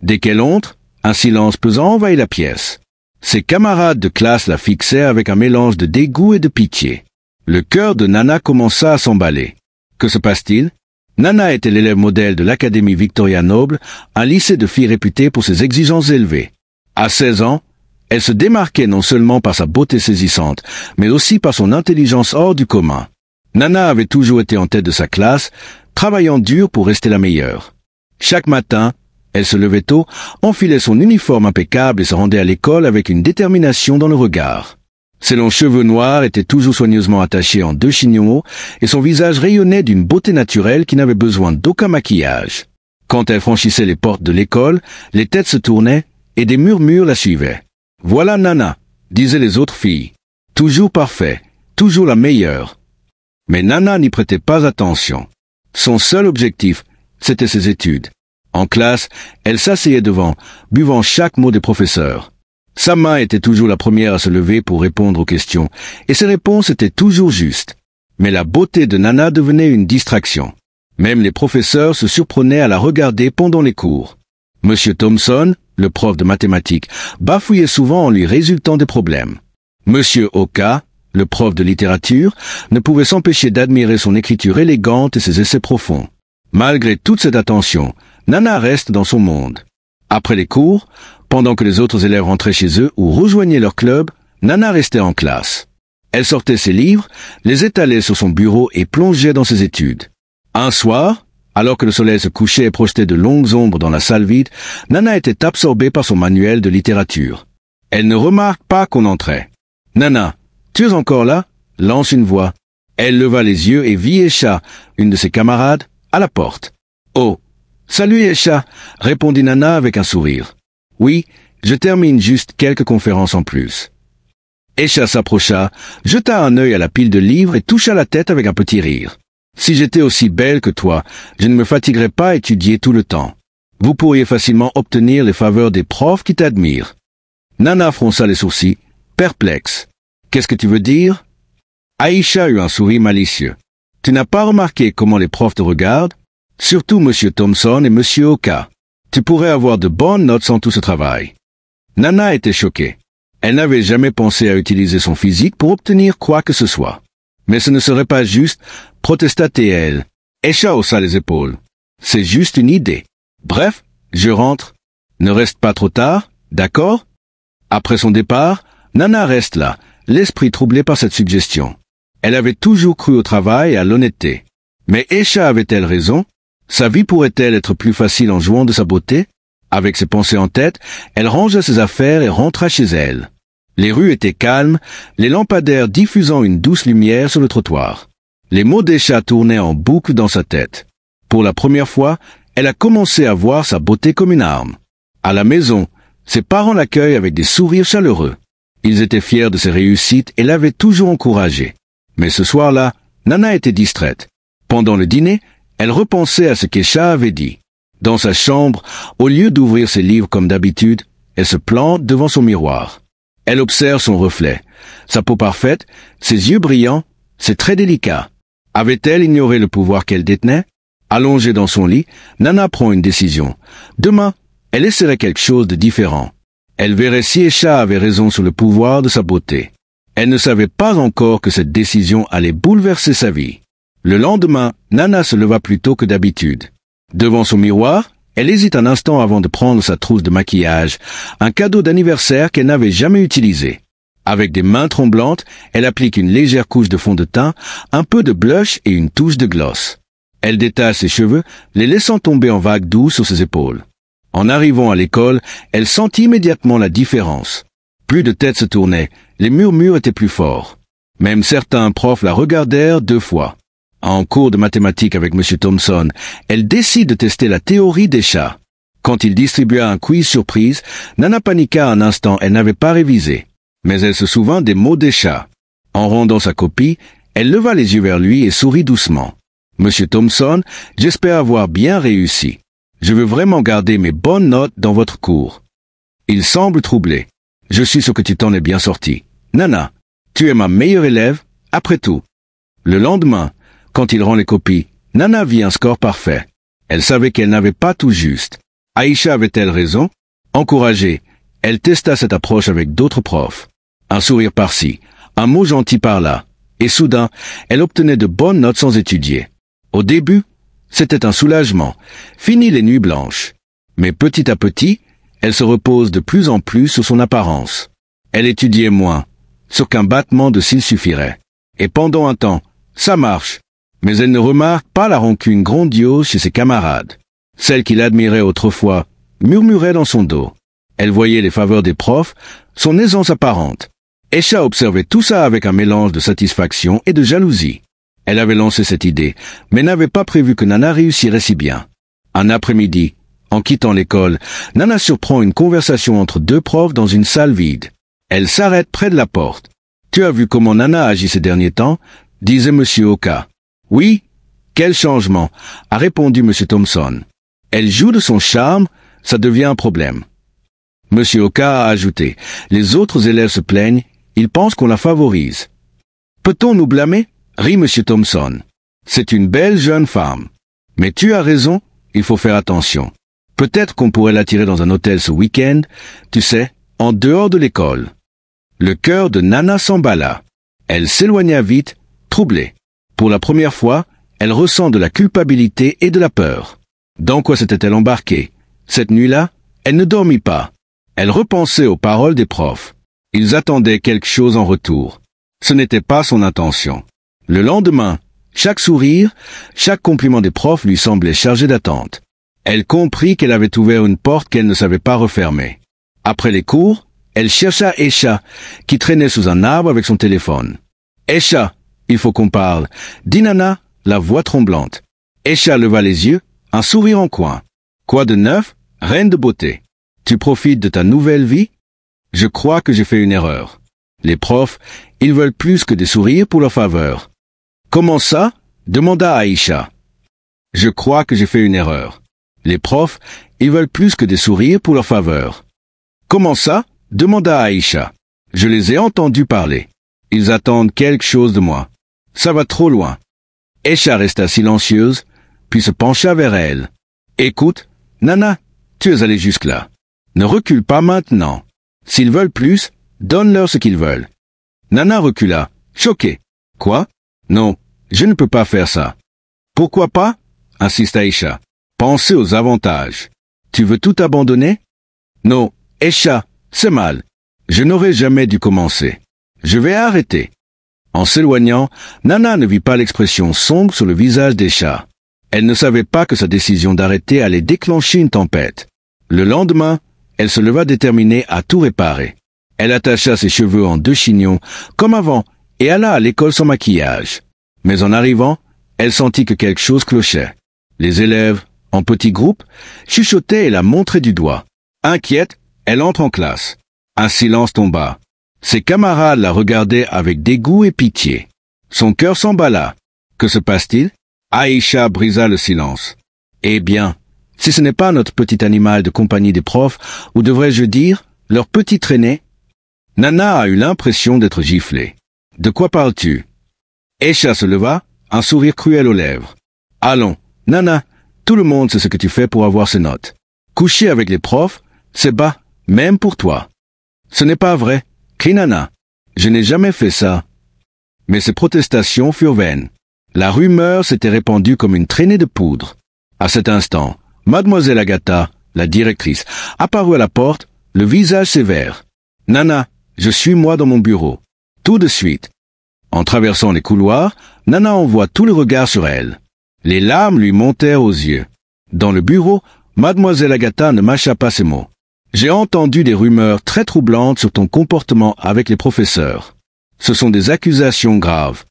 Dès qu'elle entre, un silence pesant envahit la pièce. Ses camarades de classe la fixaient avec un mélange de dégoût et de pitié. Le cœur de Nana commença à s'emballer. Que se passe-t-il? Nana était l'élève modèle de l'Académie Victoria Noble, un lycée de filles réputé pour ses exigences élevées. À 16 ans, elle se démarquait non seulement par sa beauté saisissante, mais aussi par son intelligence hors du commun. Nana avait toujours été en tête de sa classe, travaillant dur pour rester la meilleure. Chaque matin, elle se levait tôt, enfilait son uniforme impeccable et se rendait à l'école avec une détermination dans le regard. Ses longs cheveux noirs étaient toujours soigneusement attachés en 2 chignons et son visage rayonnait d'une beauté naturelle qui n'avait besoin d'aucun maquillage. Quand elle franchissait les portes de l'école, les têtes se tournaient et des murmures la suivaient. « Voilà Nana », disaient les autres filles. « Toujours parfait, toujours la meilleure. » Mais Nana n'y prêtait pas attention. Son seul objectif, c'était ses études. En classe, elle s'asseyait devant, buvant chaque mot des professeurs. Sa main était toujours la première à se lever pour répondre aux questions, et ses réponses étaient toujours justes. Mais la beauté de Nana devenait une distraction. Même les professeurs se surprenaient à la regarder pendant les cours. Monsieur Thompson, le prof de mathématiques, bafouillait souvent en lui résultant des problèmes. Monsieur Oka, le prof de littérature, ne pouvait s'empêcher d'admirer son écriture élégante et ses essais profonds. Malgré toute cette attention, Nana reste dans son monde. Après les cours, pendant que les autres élèves rentraient chez eux ou rejoignaient leur club, Nana restait en classe. Elle sortait ses livres, les étalait sur son bureau et plongeait dans ses études. Un soir, alors que le soleil se couchait et projetait de longues ombres dans la salle vide, Nana était absorbée par son manuel de littérature. Elle ne remarque pas qu'on entrait. « Nana, tu es encore là ?» lance une voix. Elle leva les yeux et vit Esha, une de ses camarades, à la porte. « Oh, salut Esha !» répondit Nana avec un sourire. « Oui, je termine juste quelques conférences en plus. » Esha s'approcha, jeta un œil à la pile de livres et toucha la tête avec un petit rire. « Si j'étais aussi belle que toi, je ne me fatiguerais pas à étudier tout le temps. Vous pourriez facilement obtenir les faveurs des profs qui t'admirent. » Nana fronça les sourcils, perplexe. « Qu'est-ce que tu veux dire ?» Aïcha eut un sourire malicieux. « Tu n'as pas remarqué comment les profs te regardent? Surtout Monsieur Thompson et Monsieur Oka. Tu pourrais avoir de bonnes notes sans tout ce travail. » Nana était choquée. Elle n'avait jamais pensé à utiliser son physique pour obtenir quoi que ce soit. Mais ce ne serait pas juste, protesta-t-elle. Esha haussa les épaules. C'est juste une idée. Bref, je rentre. Ne reste pas trop tard, d'accord? Après son départ, Nana reste là, l'esprit troublé par cette suggestion. Elle avait toujours cru au travail et à l'honnêteté. Mais Esha avait-elle raison? Sa vie pourrait-elle être plus facile en jouant de sa beauté? Avec ses pensées en tête, elle rangea ses affaires et rentra chez elle. Les rues étaient calmes, les lampadaires diffusant une douce lumière sur le trottoir. Les mots d'Esha tournaient en boucle dans sa tête. Pour la première fois, elle a commencé à voir sa beauté comme une arme. À la maison, ses parents l'accueillent avec des sourires chaleureux. Ils étaient fiers de ses réussites et l'avaient toujours encouragée. Mais ce soir-là, Nana était distraite. Pendant le dîner, elle repensait à ce qu'Esha avait dit. Dans sa chambre, au lieu d'ouvrir ses livres comme d'habitude, elle se plante devant son miroir. Elle observe son reflet. Sa peau parfaite, ses yeux brillants, c'est très délicat. Avait-elle ignoré le pouvoir qu'elle détenait? Allongée dans son lit, Nana prend une décision. Demain, elle essaierait quelque chose de différent. Elle verrait si Esha avait raison sur le pouvoir de sa beauté. Elle ne savait pas encore que cette décision allait bouleverser sa vie. Le lendemain, Nana se leva plus tôt que d'habitude. Devant son miroir, elle hésite un instant avant de prendre sa trousse de maquillage, un cadeau d'anniversaire qu'elle n'avait jamais utilisé. Avec des mains tremblantes, elle applique une légère couche de fond de teint, un peu de blush et une touche de gloss. Elle détache ses cheveux, les laissant tomber en vagues douces sur ses épaules. En arrivant à l'école, elle sentit immédiatement la différence. Plus de têtes se tournaient, les murmures étaient plus forts. Même certains profs la regardèrent 2 fois. En cours de mathématiques avec M. Thompson, elle décide de tester la théorie des chats. Quand il distribua un quiz surprise, Nana paniqua un instant, elle n'avait pas révisé. Mais elle se souvint des mots des chats. En rendant sa copie, elle leva les yeux vers lui et sourit doucement. « Monsieur Thompson, j'espère avoir bien réussi. Je veux vraiment garder mes bonnes notes dans votre cours. » Il semble troublé. « Je suis sûr que tu t'en es bien sorti. Nana, tu es ma meilleure élève, après tout. » Le lendemain, quand il rend les copies, Nana vit un score parfait. Elle savait qu'elle n'avait pas tout juste. Aïcha avait-elle raison? Encouragée, elle testa cette approche avec d'autres profs. Un sourire par-ci, un mot gentil par-là, et soudain, elle obtenait de bonnes notes sans étudier. Au début, c'était un soulagement, fini les nuits blanches. Mais petit à petit, elle se repose de plus en plus sur son apparence. Elle étudiait moins, sur qu'un battement de cils suffirait. Et pendant un temps, ça marche. Mais elle ne remarque pas la rancune grandiose chez ses camarades. Celle qu'il admirait autrefois murmurait dans son dos. Elle voyait les faveurs des profs, son aisance apparente. Aïcha observait tout ça avec un mélange de satisfaction et de jalousie. Elle avait lancé cette idée, mais n'avait pas prévu que Nana réussirait si bien. Un après-midi, en quittant l'école, Nana surprend une conversation entre deux profs dans une salle vide. Elle s'arrête près de la porte. « Tu as vu comment Nana agit ces derniers temps ?» disait M. Oka. « Oui. Quel changement ?» a répondu M. Thompson. « Elle joue de son charme, ça devient un problème. » M. Oka a ajouté. « Les autres élèves se plaignent, ils pensent qu'on la favorise. »« Peut-on nous blâmer ?» rit M. Thompson. « C'est une belle jeune femme. Mais tu as raison, il faut faire attention. Peut-être qu'on pourrait l'attirer dans un hôtel ce week-end, tu sais, en dehors de l'école. » Le cœur de Nana s'emballa. Elle s'éloigna vite, troublée. Pour la première fois, elle ressent de la culpabilité et de la peur. Dans quoi s'était-elle embarquée? Cette nuit-là, elle ne dormit pas. Elle repensait aux paroles des profs. Ils attendaient quelque chose en retour. Ce n'était pas son intention. Le lendemain, chaque sourire, chaque compliment des profs lui semblait chargé d'attente. Elle comprit qu'elle avait ouvert une porte qu'elle ne savait pas refermer. Après les cours, elle chercha Aïcha, qui traînait sous un arbre avec son téléphone. « Aïcha, il faut qu'on parle » dit Nana, la voix tremblante. Aïcha leva les yeux, un sourire en coin. « Quoi de neuf, reine de beauté? Tu profites de ta nouvelle vie? Je crois que j'ai fait une erreur. Les profs, ils veulent plus que des sourires pour leur faveur. »« Comment ça ?» demanda Aïcha. « Je crois que j'ai fait une erreur. Les profs, ils veulent plus que des sourires pour leur faveur. »« Comment ça ?» demanda Aïcha. « Je les ai entendus parler. Ils attendent quelque chose de moi. Ça va trop loin. » Aïcha resta silencieuse, puis se pencha vers elle. « Écoute, Nana, tu es allée jusque-là. Ne recule pas maintenant. S'ils veulent plus, donne-leur ce qu'ils veulent. » Nana recula, choquée. « Quoi? Non, je ne peux pas faire ça. »« Pourquoi pas ?» insista Aïcha. « Pensez aux avantages. Tu veux tout abandonner? »« Non, Aïcha, c'est mal. Je n'aurais jamais dû commencer. Je vais arrêter. » En s'éloignant, Nana ne vit pas l'expression sombre sur le visage d'Aïcha. Elle ne savait pas que sa décision d'arrêter allait déclencher une tempête. Le lendemain, elle se leva déterminée à tout réparer. Elle attacha ses cheveux en 2 chignons, comme avant, et alla à l'école sans maquillage. Mais en arrivant, elle sentit que quelque chose clochait. Les élèves, en petits groupes, chuchotaient et la montraient du doigt. Inquiète, elle entre en classe. Un silence tomba. Ses camarades la regardaient avec dégoût et pitié. Son cœur s'emballa. Que se passe-t-il? Aïcha brisa le silence. Eh bien, si ce n'est pas notre petit animal de compagnie des profs, ou devrais-je dire, leur petit traîné? Nana a eu l'impression d'être giflée. De quoi parles-tu? Aïcha se leva, un sourire cruel aux lèvres. Allons, Nana, tout le monde sait ce que tu fais pour avoir ces notes. Coucher avec les profs, c'est bas, même pour toi. Ce n'est pas vrai, crie Nana. Je n'ai jamais fait ça. Mais ces protestations furent vaines. La rumeur s'était répandue comme une traînée de poudre. À cet instant, Mademoiselle Agatha, la directrice, apparut à la porte, le visage sévère. « Nana, je suis moi dans mon bureau. Tout de suite. » En traversant les couloirs, Nana envoie tous les regards sur elle. Les larmes lui montèrent aux yeux. Dans le bureau, Mademoiselle Agatha ne mâcha pas ses mots. « J'ai entendu des rumeurs très troublantes sur ton comportement avec les professeurs. Ce sont des accusations graves. »«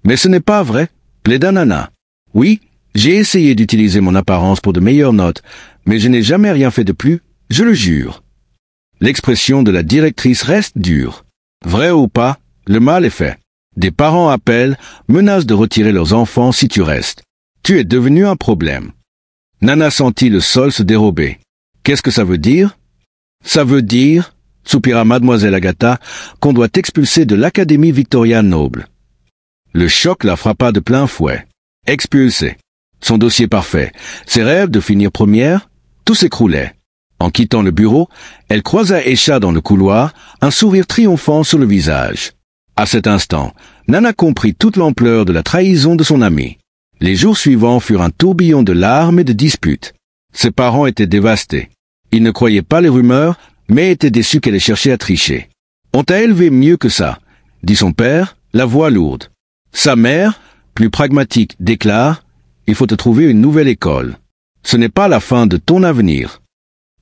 Mais ce n'est pas vrai, » plaida Nana. « Oui, j'ai essayé d'utiliser mon apparence pour de meilleures notes, mais je n'ai jamais rien fait de plus, je le jure. » L'expression de la directrice reste dure. Vrai ou pas, le mal est fait. Des parents appellent, menacent de retirer leurs enfants si tu restes. Tu es devenu un problème. Nana sentit le sol se dérober. Qu'est-ce que ça veut dire? Ça veut dire, soupira Mademoiselle Agatha, qu'on doit t'expulser de l'Académie Victoria Noble. Le choc la frappa de plein fouet. Expulsée. Son dossier parfait. Ses rêves de finir première, Tout s'écroulait. En quittant le bureau, elle croisa Esha dans le couloir, un sourire triomphant sur le visage. À cet instant, Nana comprit toute l'ampleur de la trahison de son amie. Les jours suivants furent un tourbillon de larmes et de disputes. Ses parents étaient dévastés. Ils ne croyaient pas les rumeurs, mais étaient déçus qu'elle ait cherché à tricher. « On t'a élevé mieux que ça », dit son père, la voix lourde. Sa mère, plus pragmatique, déclare « Il faut te trouver une nouvelle école. Ce n'est pas la fin de ton avenir. »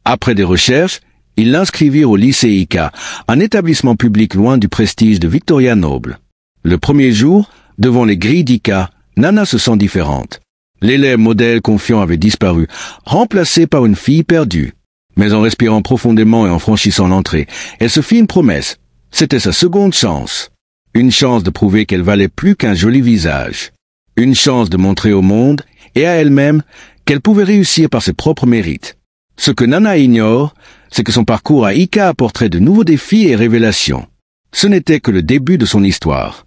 Après des recherches, ils l'inscrivirent au lycée Ika, un établissement public loin du prestige de Victoria Noble. Le premier jour, devant les grilles d'Ika, Nana se sent différente. L'élève modèle confiant avait disparu, remplacé par une fille perdue. Mais en respirant profondément et en franchissant l'entrée, elle se fit une promesse. C'était sa seconde chance. Une chance de prouver qu'elle valait plus qu'un joli visage. Une chance de montrer au monde, et à elle-même, qu'elle pouvait réussir par ses propres mérites. Ce que Nana ignore, c'est que son parcours à Ika apporterait de nouveaux défis et révélations. Ce n'était que le début de son histoire.